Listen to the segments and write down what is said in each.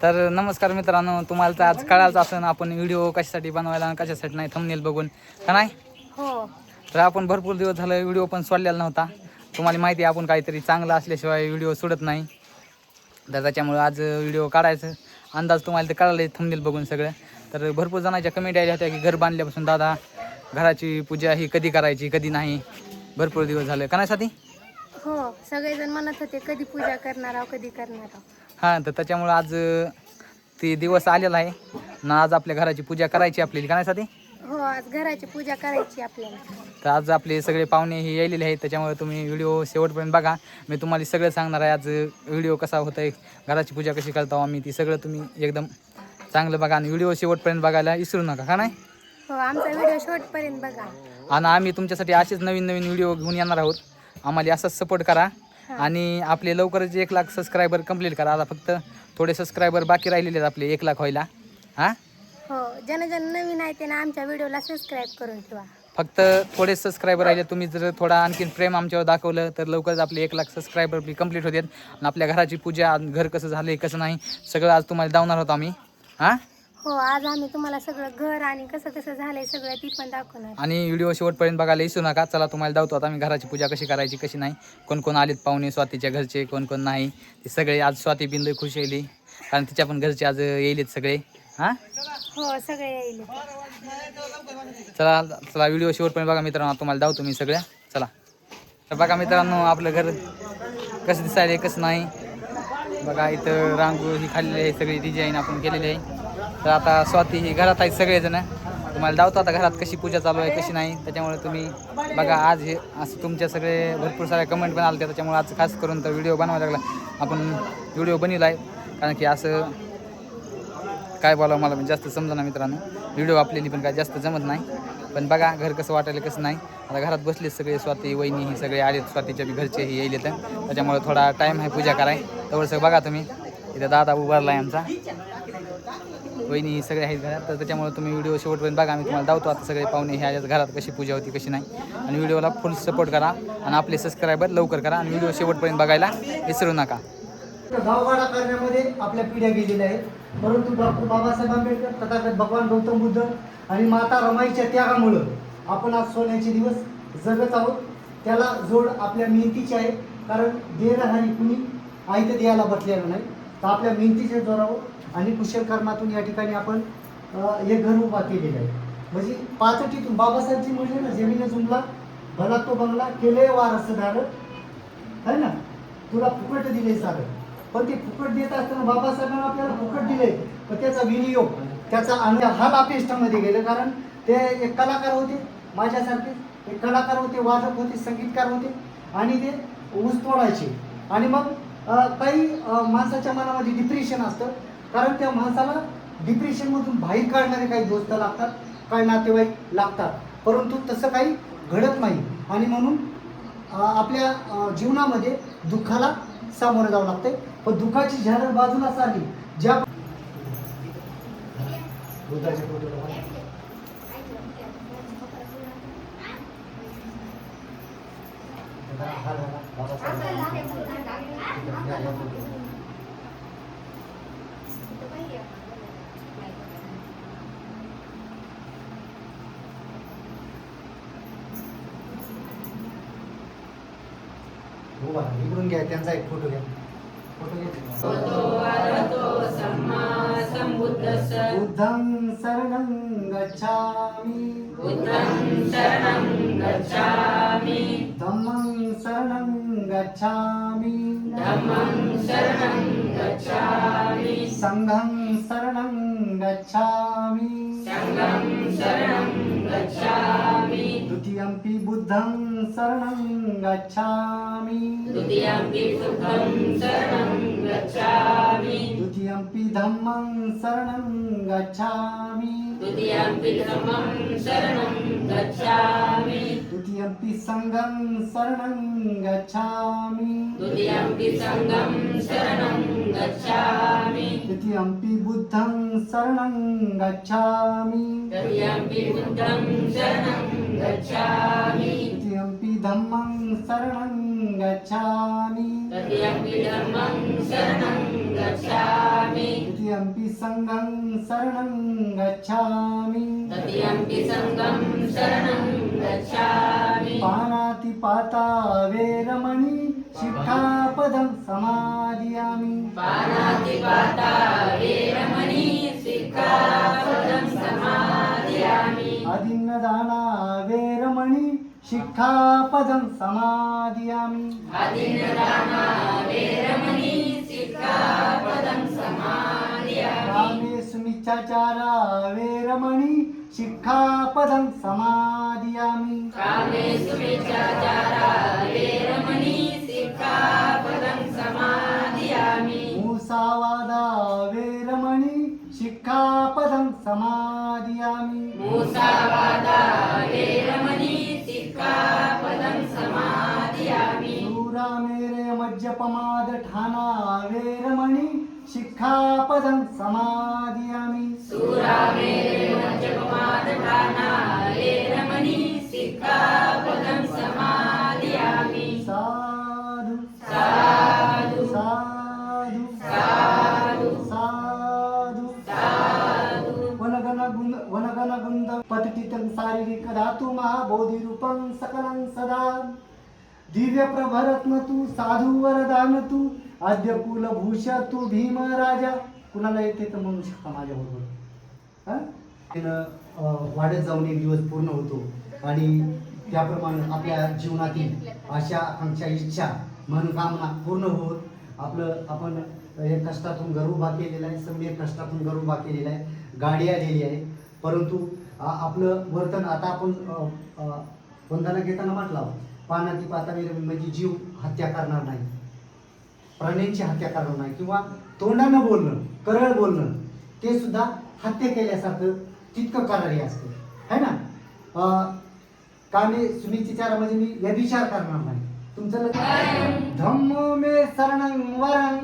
तर नमस्कार मित्रांनो, तुम्हाला तर आज कळालंच असं आपण व्हिडिओ कशासाठी बनवायला आणि कशासाठी नाही, थंबनेल बघून का नाही. हो. तर आपण भरपूर दिवस झालं व्हिडिओ पण सोडलेला नव्हता. तुम्हाला माहिती आहे आपण काहीतरी चांगलं असल्याशिवाय व्हिडिओ सोडत नाही. तर त्याच्यामुळे आज व्हिडिओ काढायचं अंदाज तुम्हाला तर कळालं थंबनेल बघून सगळं. तर भरपूर जणांच्या कमेंट आल्या होत्या की घर बांधल्यापासून दादा घराची पूजा ही कधी करायची कधी नाही, भरपूर दिवस झाले का नाही साथी. हो, सगळेजण म्हणत होते कधी पूजा करणार आहो, कधी करणार आहो. हां, तर त्याच्यामुळं आज ते दिवस आलेला आहे ना. आज आपल्या घराची पूजा करायची आपल्याला का नाही साथी. हो, आज घराची पूजा करायची आपल्याला. तर आज आपले सगळे पाहुणे हे यायलेले आहेत, त्याच्यामुळे तुम्ही व्हिडिओ शेवटपर्यंत बघा. मी तुम्हाला सगळं सांगणार आहे आज व्हिडिओ कसा होत आहे, घराची पूजा कशी करतो आम्ही, ती सगळं तुम्ही एकदम चांगलं बघा आणि व्हिडिओ शेवटपर्यंत बघायला विसरू नका का नाही. हो, आमचा व्हिडिओ शेवटपर्यंत बघा. आणि आम्ही तुमच्यासाठी असेच नवीन नवीन व्हिडिओ घेऊन येणार आहोत. आम्हाला असाच सपोर्ट करा आणि आपले लवकरच 1 लाख सबस्क्रायबर कंप्लीट करा. आता फक्त थोडे सबस्क्रायबर बाकी राहिलेले आहेत आपले 1 लाख व्हायला. हां हो, जन नवीन आहे ते ना आमच्या व्हिडिओला सबस्क्राईब करून ठेवा. फक्त थोडे सबस्क्रायबर राहिले. तुम्ही जर थोडा आणखीन प्रेम आमच्यावर दाखवलं तर लवकरच आपले 1 लाख सबस्क्रायबर कंप्लीट होतात आणि आपल्या घराची पूजा, घर कसं झालं आहे कसं नाही, सगळं आज तुम्हाला दावणार होतो आम्ही. हां हो, आज आम्ही तुम्हाला सगळं घर आणि कसं कसं झालंय सगळं ती पण दाखवणार. आणि व्हिडिओ शेवटपर्यंत बघायला विसरू नका. चला तुम्हाला दावतो आता आम्ही घराची पूजा कशी करायची कशी नाही, कोण कोण आलेत पाहुणे स्वातीच्या घरचे, कोण कोण नाही, ते सगळे. आज स्वाती बिंदू खुश येईल कारण तिच्या पण घरचे आज येईलेत सगळे. हां हो, सगळे येईल. चला चला व्हिडिओ शेवटपर्यंत बघा मित्रांनो, तुम्हाला दावतो मी सगळ्या. चला तर बघा मित्रांनो आपलं घर कसं दिसायला कसं नाही बघा. इथं रांगोळी खाल्लेली आहे, सगळी डिझाईन आपण केलेली आहे. तर आता स्वाती ही घरात आहेत सगळेजण. तुम्हाला दावतो आता घरात कशी पूजा चालू आहे कशी नाही. त्याच्यामुळे तुम्ही बघा. आज हे असं तुमच्या सगळे भरपूर साऱ्या कमेंट पण आल्या, त्याच्यामुळे आज खास करून तर व्हिडिओ बनवायला लागला. आपण व्हिडिओ बनवला आहे कारण की असं काय बोलावं मला पण जास्त समजा ना मित्रांनो. व्हिडिओ आपल्याला पण काय जास्त जमत नाही, पण बघा घर कसं वाटायला कसं नाही. आता घरात बसले सगळे, स्वाती वहिनी ही सगळे आलेत, स्वातीच्या बी घरचे ही येईल तर त्याच्यामुळे थोडा टाईम आहे पूजा कराय. तेवढं बघा तुम्ही. इथं दादा उभारला आहे आमचा, वहिनी सगळे आहेत घरात. तर त्याच्यामुळे तुम्ही व्हिडिओ शेवटपर्यंत बघा. मी तुम्हाला दावतो आता सगळे पाहुणे ह्या घरात कशी पूजा होती कशी नाही. आणि व्हिडिओला फुल सपोर्ट करा आणि आपले सबस्क्रायबर लवकर करा आणि व्हिडिओ शेवटपर्यंत बघायला विसरू नका. गावगाडा करण्यामध्ये आपल्या पिढ्या गेलेल्या आहेत, परंतु डॉक्टर बाबासाहेब आंबेडकर, तथागत भगवान गौतम बुद्ध आणि माता रमाईच्या त्यागामुळं आपण आज सोन्याचे दिवस जगत आहोत. त्याला जोड आपल्या मेहनतीची आहे, कारण देणहारी कुणी आयतं द्यायला बसलेलं नाही. तर आपल्या मेहनतीच्या जोरावर आणि कुशल कर्मातून या ठिकाणी आपण एक घर उभा केलेलं आहे. म्हणजे पाचटीतून बाबासाहेबजी म्हणजे ना, जमिनी जुमला भला तो बंगला केले वारसदार है ना, तुला फुकट दिले सारं. पण ते फुकट देत असताना बाबासाहेबांना आपल्याला फुकट दिले, पण त्याचा विनियोग, त्याचा हाल अपेष्टामध्ये गेलं. कारण ते एक कलाकार होते, माझ्यासारखे एक कलाकार होते, वादक होते, संगीतकार होते आणि ते ऊस तोडायचे. आणि मग काही माणसाच्या मनामध्ये डिप्रेशन असतं, कारण त्या माणसाला डिप्रेशनमधून बाहेर काढणारे काही दोस्त लागतात, काही नातेवाईक लागतात, परंतु तसं काही घडत नाही. आणि म्हणून आपल्या जीवनामध्ये दुःखाला सामोरं जावं लागते. पण दुःखाची झालर बाजूला सारली ज्या इकडून घ्या, त्यांचा एक फोटो घ्या. बुद्धं शरणं गच्छामि, धम्मं शरणं गच्छामि, संघं शरणं गच्छामि, द्वितीयंपि बुद्धं शरणं गच्छामि, द्वितीयंपि धम्मं शरणं गच्छामि, द्वितीयंपि संघं शरणं गच्छामि, द्वितीयंपि बुद्धं शरणं गच्छामि, द्वितीयंपि धम्मं शरणं गच्छामि, द्वितीयंपि तदीयम्पि संघं शरणं गच्छामि पानातिपाता वेरमणि शिक्षापदं समादयामि अदिन्नदाना वेरमणि शिक्षापदं समादयामि कामेषु मिच्छाचारा वेरमणि शिक्षापदं समादयामि मूसावादा वेरमणि शिक्षापदं समादयामि सूरामेरे मज्जपमाद ठाना वेरमणि शिक्षापदं समादयामि साधु साधु साधु वनगणगुंद पतितं शारीरिक धातु महाबोधि रूपं सकलं सदा दिव्य प्रभरत्न तू साधू वरदान तू आद्य कुलभूष तू भीम राजा. कुणाला येते तर म्हणू शकता माझ्याबरोबर. वाढत जाऊन एक दिवस पूर्ण होतो आणि त्याप्रमाणे आपल्या जीवनातील आशा आकांक्षा इच्छा मनोकामना पूर्ण होत आपण एक कष्टातून घर उभा केलेला आहे. सम्यक कष्टातून घर उभा केलेला आहे. गाडी आलेली आहे. परंतु आपलं वर्तन आता आपण वंदना घेताना म्हटलं पानाती पाता म्हणजे जीव हत्या करणार नाही, प्राण्यांची हत्या करणार नाही किंवा तोंडानं बोलणं करळ बोलणं ते सुद्धा हत्या केल्यासारखं तितकं करारी असतं है ना. कामे सुनिश्चिचार म्हणजे मी व्यभिचार करणार नाही. तुमचं धम्मो मे शरणं वरं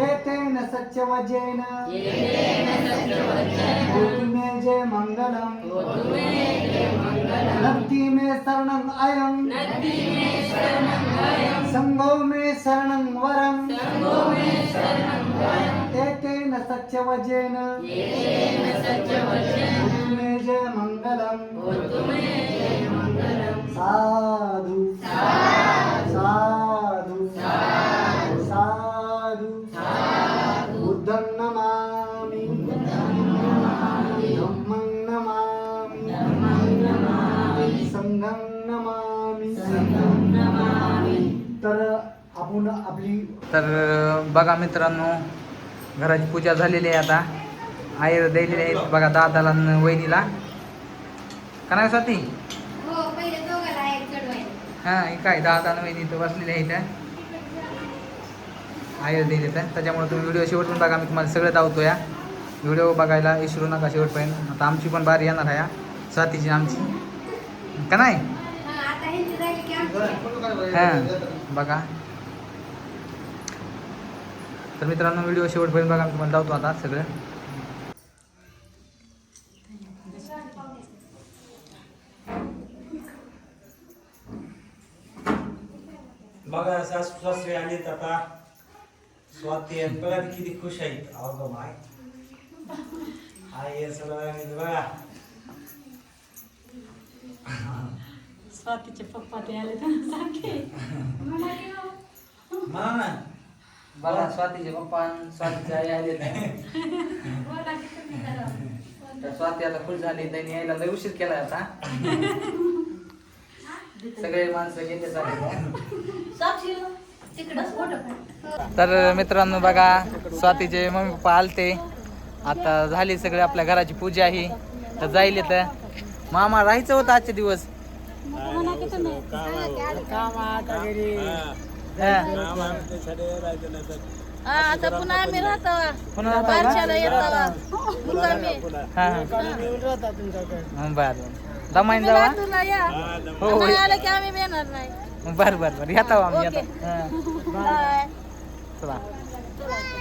एतेन सत्यवजेन होतु मे जय मंगलम नत्ति मे शरणं अयं संघो मे शरणं वरं एतेन सत्यवजेन होतु मे जय मंगलम साधु साधु साधु बुद्धं नमामि धम्मं नमामि संघं नमामि. तर आपण आपली बघा मित्रांनो घराची पूजा झालेली आहे. आता आयर द्यायलेली आहे बघा दादाला आणि वहिनीला का नाही स्वाती. हां हे काय दादा आणि वहिनी इथं बसलेले आहे इथं आयर दिले तर त्याच्यामुळे तुम्ही व्हिडिओ शेवटपर्यंत बघा. मी तुम्हाला सगळं दावतो या व्हिडिओ बघायला विसरू नका शेवटपर्यंत. आता आमची पण बारी येणार आहे स्वातीची आमची का नाही. हां बघा तर मित्रांनो व्हिडिओ शेवटपर्यंत बघा. मी तुम्हाला दावतो आता सगळं. बघा सासू सासरे आलेत आता. स्वाती आहेत बघा ती किती खुश आहेत. अगं माय आई सगळं बघा. स्वातीचे पप्पा ते आले तर म्हणा ना बघा स्वातीचे पप्पा आणि स्वातीची आई आले तर स्वाती आता खुश झाली. त्यांनी यायला लय उशीर केलाय आता. सगळे माणसं गेले तर मित्रांनो बघा स्वातीचे मम्मी पप्पा आलते. आता झाली सगळे आपल्या घराची पूजा ही तर जाईल तर मामा राहायचं होतं आजचे दिवस. आता पुन्हा आम्ही राहतो पुन्हा बारशाला येतो बर दमाईन जावा. तुला या हो नाही आलं की आम्ही येणार नाही. बर बर बर येतो आम्ही ओके. येतो. बाय. चला